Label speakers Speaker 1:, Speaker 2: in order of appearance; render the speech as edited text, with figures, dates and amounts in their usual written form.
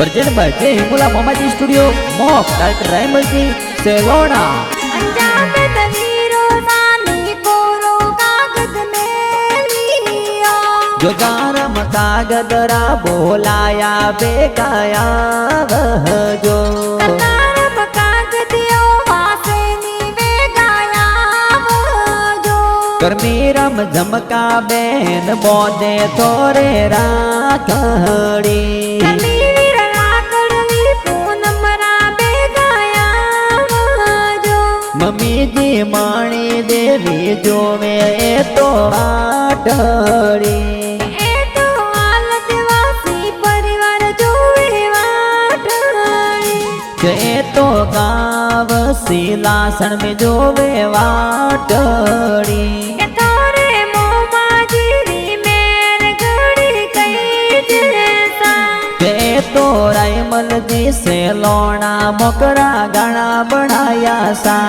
Speaker 1: Present by जय हिंगोला मामाजी studio mock director Raimal जी सेलोना।
Speaker 2: अंजाम तवीरो सानी कोरो कागज में लिया
Speaker 1: जो गारम कागज रा बोलाया बेगाया वह जो
Speaker 2: कतारम कागजियो वासेनी बेगाया वह जो
Speaker 1: करमीरम झमका बेन बोदे थोरे राखड़ी मम्मी जी माणी देवी जोवे तो आटड़ी
Speaker 2: तो आलतवासी परिवार जोवे वाटड़ी
Speaker 1: तो गाव सिलासन में जोवे वाटड़ी
Speaker 2: तोरे मोमाजी री मेर घड़ी कई जैसा
Speaker 1: तो रायमल जी से लोना मोकरा गाना बनाया सा।